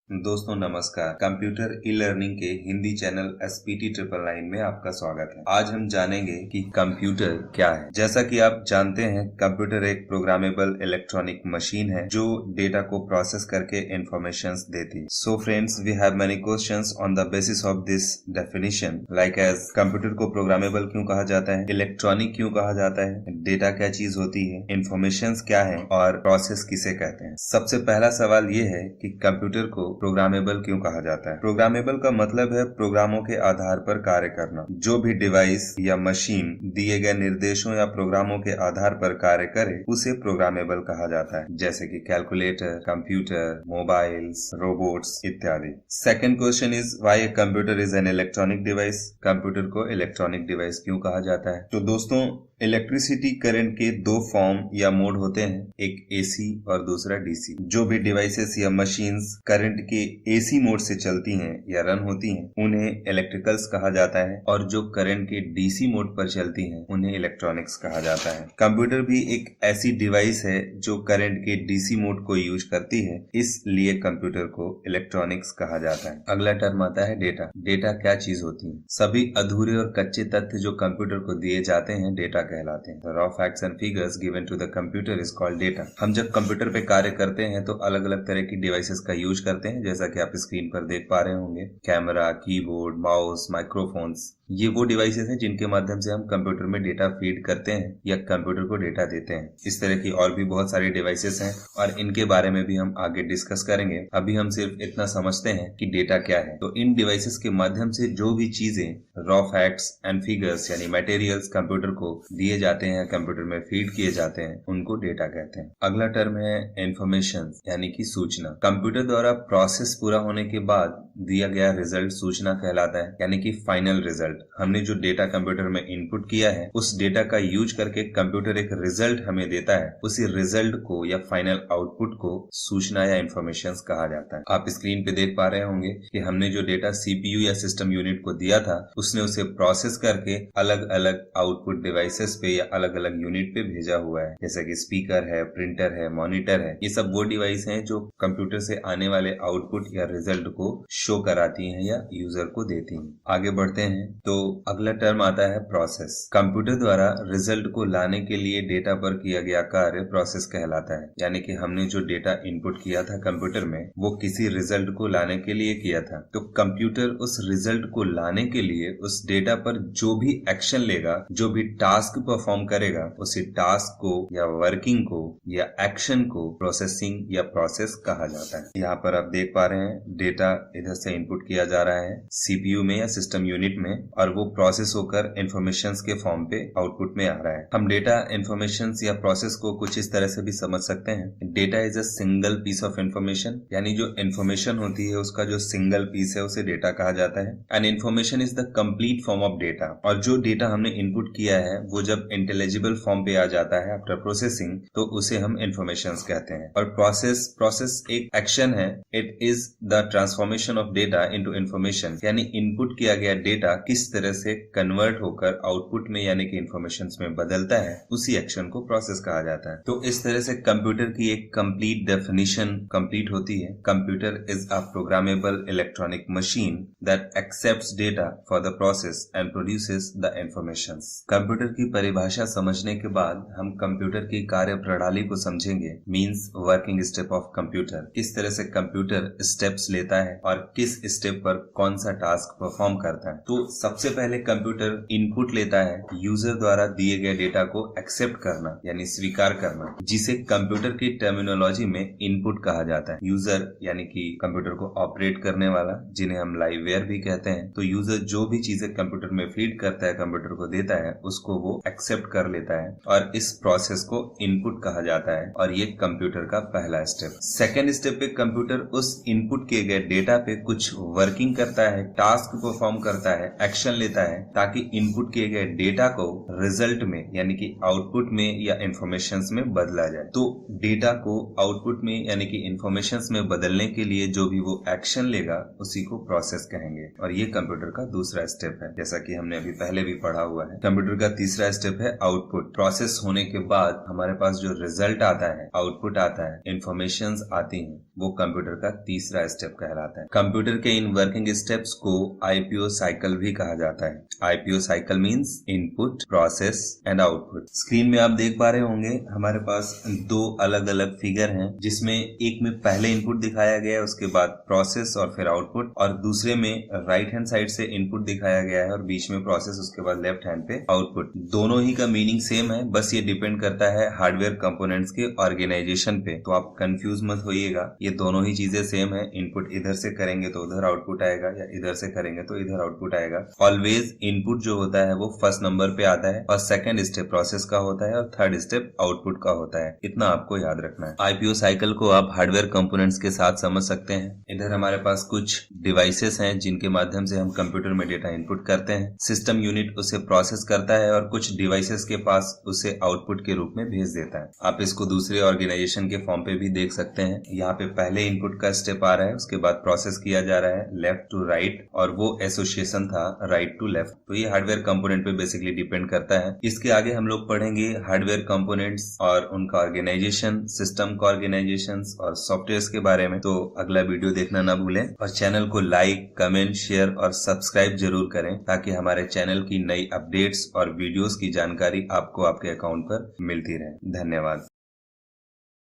दोस्तों नमस्कार। Computer e learning के हिंदी चैनल SPT 999 में आपका स्वागत है। आज हम जानेंगे कि कंप्यूटर क्या है। जैसा कि आप जानते हैं, कंप्यूटर एक प्रोग्रामेबल इलेक्ट्रॉनिक मशीन है जो डेटा को प्रोसेस करके इंफॉर्मेशंस देती है। So friends, we have many questions on the basis of this definition, like as computer को प्रोग्रामेबल क्यों कहा जाता है, इलेक्ट्रॉनिक क्यों कहा जाता है, डेटा क्या चीज होती है, इंफॉर्मेशंस क्या है और प्रोसेस किसे कहते हैं। सबसे पहला सवाल ये है कि कंप्यूटर को प्रोग्रामेबल क्यों कहा जाता है। प्रोग्रामेबल का मतलब है प्रोग्रामों के आधार पर कार्य करना। जो भी डिवाइस या मशीन दिए गए निर्देशों या प्रोग्रामों के आधार पर कार्य करे उसे प्रोग्रामेबल कहा जाता है, जैसे कि कैलकुलेटर, कंप्यूटर, मोबाइल्स, रोबोट्स इत्यादि। Second question is why a computer is an electronic device. Computer को इलेक्ट्रॉनिक डिवाइस क्यों कहा जाता है। तो दोस्तों, इलेक्ट्रिसिटी करंट के दो फॉर्म या मोड होते हैं, एक AC और दूसरा DC। जो भी डिवाइसेस या मशीन्स करंट के AC मोड से चलती हैं या रन होती हैं उन्हें इलेक्ट्रिकल्स कहा जाता है, और जो करंट के DC मोड पर चलती हैं उन्हें इलेक्ट्रॉनिक्स कहा जाता है। कंप्यूटर भी एक ऐसी डिवाइस है जो करंट के DC मोड को यूज करती है, इसलिए कंप्यूटर को इलेक्ट्रॉनिक्स कहा जाता है। अगला टर्म आता है डेटा। डेटा क्या चीज होती है। सभी अधूरे और कच्चे तथ्य जो कंप्यूटर को दिए जाते हैं डेटा कहलाते हैं। Raw facts and figures given to the computer is called data. हम जब कंप्यूटर पे कार्य करते हैं तो अलग अलग तरह की डिवाइसेस का यूज करते हैं, जैसा कि आप स्क्रीन पर देख पा रहे होंगे। कैमरा, कीबोर्ड, माउस, माइक्रोफोन्स, ये वो डिवाइसेस हैं जिनके माध्यम से हम कंप्यूटर में डेटा फीड करते हैं या कंप्यूटर को डेटा देते हैं। इस तरह की और भी बहुत सारी डिवाइसेस हैं और इनके बारे में भी हम आगे डिस्कस करेंगे। अभी हम सिर्फ इतना समझते हैं कि डेटा क्या है। तो इन डिवाइसेस के माध्यम से जो भी चीजें रॉ फैक्ट्स एंड फिगर्स यानी मटेरियल्स कंप्यूटर को दिए जाते हैं, कंप्यूटर में फीड किए जाते हैं, उनको डेटा कहते हैं। अगला टर्म है इंफॉर्मेशन यानी कि सूचना। कंप्यूटर द्वारा प्रोसेस पूरा होने के बाद दिया गया रिजल्ट सूचना कहलाता है, यानी कि फाइनल रिजल्ट। हमने जो डेटा कंप्यूटर में इनपुट किया है उस डेटा का यूज करके कंप्यूटर एक रिजल्ट हमें देता है। उसी रिजल्ट को या फाइनल आउटपुट को सूचना या इंफॉर्मेशन कहा जाता है। आप स्क्रीन पे देख पा रहे होंगे कि हमने जो डेटा CPU या सिस्टम यूनिट को दिया था उसने उसे प्रोसेस करके अलग अलग आउटपुट डिवाइसेस पे या अलग अलग यूनिट पे भेजा हुआ है, जैसे कि स्पीकर है, प्रिंटर है, मॉनिटर है। ये सब वो डिवाइस हैं जो कंप्यूटर से आने वाले आउटपुट या रिजल्ट को शो कराती हैं या यूजर को देती हैं। आगे बढ़ते हैं तो अगला टर्म आता है प्रोसेस। कंप्यूटर द्वारा रिजल्ट को लाने के लिए डेटा पर किया गया कार्य प्रोसेस कहलाता है, यानी कि हमने जो डेटा इनपुट किया था कंप्यूटर में वो किसी रिजल्ट को लाने के लिए किया था। तो कंप्यूटर उस रिजल्ट को लाने के लिए उस डेटा पर जो भी एक्शन लेगा, जो भी टास्क परफॉर्म करेगा, उसी टास्क को या वर्किंग को या एक्शन को प्रोसेसिंग या प्रोसेस कहा जाता है। यहाँ पर आप देख पा रहे हैं डेटा इधर से इनपुट किया जा रहा है CPU में या सिस्टम यूनिट में, और वो प्रोसेस होकर इंफॉर्मेशंस के फॉर्म पे आउटपुट में आ रहा है। हम डेटा, इंफॉर्मेशंस या प्रोसेस को कुछ इस तरह से भी समझ सकते हैं। Data is a single piece of information, यानी जो इंफॉर्मेशन होती है उसका जो सिंगल पीस है उसे डेटा कहा जाता है। And information is the complete form of data. और जो डेटा हमने इनपुट किया है वो जब इंटेलिजिबल फॉर्म पे आ जाता है आफ्टर प्रोसेसिंग तो उसे हम इंफॉर्मेशंस कहते हैं। और प्रोसेस एक एक्शन है। It is the transformation of data into information, यानी इनपुट किया गया डेटा किस तरह से कन्वर्ट होकर आउटपुट में यानी कि इंफॉर्मेशंस में बदलता है, उसी एक्शन को प्रोसेस कहा जाता है। तो इस तरह से कंप्यूटर की एक कंप्लीट डेफिनेशन कंप्लीट होती है। Computer is a programmable electronic machine that accepts data for the process and produces the informations. Computer की परिभाषा समझने के बाद हम कंप्यूटर की कार्य प्रणाली को समझेंगे, means working step of computer. किस तरह से कंप्यूटर स्टेप्स लेता है और किस स्टेप पर कौन सा टास्क परफॉर्म करता है। तो सबसे पहले कंप्यूटर इनपुट लेता है, यूजर द्वारा दिए गए डेटा को एक्सेप्ट करना यानी स्वीकार करना, जिसे कंप्यूटर की टर्मिनोलॉजी में इनपुट कहा जाता है। यूजर यानी कि कंप्यूटर को ऑपरेट करने वाला, जिन्हें हम लाइववेयर भी कहते हैं। तो यूजर जो भी चीजें कंप्यूटर में फीड करता है, कंप्यूटर को देता है, उसको वो एक्सेप्ट कर लेता है और इस प्रोसेस को इनपुट कहा जाता है, और ये कंप्यूटर का पहला स्टेप। सेकेंड स्टेप पे कंप्यूटर उस इनपुट किए गए डेटा पे कुछ वर्किंग करता है, टास्क परफॉर्म करता है, एक्शन लेता है, ताकि इनपुट किए गए डेटा को रिजल्ट में यानी कि आउटपुट में या इंफॉर्मेशंस में बदला जाए। तो डेटा को आउटपुट में यानी कि इंफॉर्मेशंस में बदलने के लिए जो भी वो एक्शन लेगा उसी को प्रोसेस कहेंगे, और ये कंप्यूटर का दूसरा स्टेप है। जैसा कि हमने अभी पहले भी पढ़ा हुआ है, कंप्यूटर का तीसरा स्टेप है आउटपुट। प्रोसेस होने के बाद हमारे पास जो रिजल्ट आता है, आउटपुट आता है, इंफॉर्मेशंस आती हैं, वो कंप्यूटर का तीसरा स्टेप कहलाता है। कंप्यूटर के इन वर्किंग स्टेप्स को आईपीओ साइकिल भी कहा जाता है। IPO cycle means input, process and output. Screen में आप देख पा रहे होंगे हमारे पास दो अलग अलग फिगर हैं, जिसमें एक में पहले इनपुट दिखाया गया है, उसके बाद प्रोसेस और फिर आउटपुट, और दूसरे में राइट हैंड साइड से इनपुट दिखाया गया है और बीच में प्रोसेस, उसके बाद लेफ्ट हैंड पे आउटपुट। दोनों ही का मीनिंग सेम है, बस ये डिपेंड करता है हार्डवेयर कंपोनेंट्स के ऑर्गेनाइजेशन पे। तो आप कंफ्यूज मत होइएगा, ये दोनों ही चीजें सेम है। इनपुट इधर से करेंगे तो उधर आउटपुट आएगा, या इधर से करेंगे तो इधर आउटपुट आएगा। ऑलवेज इनपुट जो होता है वो फर्स्ट नंबर पे आता है, और सेकंड स्टेप प्रोसेस का होता है, और थर्ड स्टेप आउटपुट का होता है। इतना आपको याद रखना है। आईपीओ साइकिल को आप हार्डवेयर कंपोनेंट्स के साथ समझ सकते हैं। इधर हमारे पास कुछ डिवाइसेस हैं जिनके माध्यम से हम कंप्यूटर में डेटा इनपुट करते हैं। सिस्टम यूनिट उसे प्रोसेस करता है और कुछ डिवाइसेस के पास उसे आउटपुट के रूप में भेज देता है। आप इसको दूसरे ऑर्गेनाइजेशन के फॉर्म पे भी देख सकते हैं। यहाँ पे पहले इनपुट का स्टेप आ रहा है, उसके बाद प्रोसेस किया जा रहा है लेफ्ट टू राइट, और वो एसोसिएशन था राइट टू लेफ्ट। तो ये हार्डवेयर कंपोनेंट पे बेसिकली डिपेंड करता है। इसके आगे हम लोग पढ़ेंगे हार्डवेयर कंपोनेंट्स और उनका ऑर्गेनाइजेशन, सिस्टम का ऑर्गेनाइजेशन और सॉफ्टवेयर के बारे में। तो अगला वीडियो देखना ना भूलें, और चैनल को लाइक, कमेंट, शेयर और सब्सक्राइब जरूर करें, ताकि हमारे चैनल की नई अपडेट्स और वीडियोस की जानकारी आपको आपके अकाउंट पर मिलती रहे। धन्यवाद।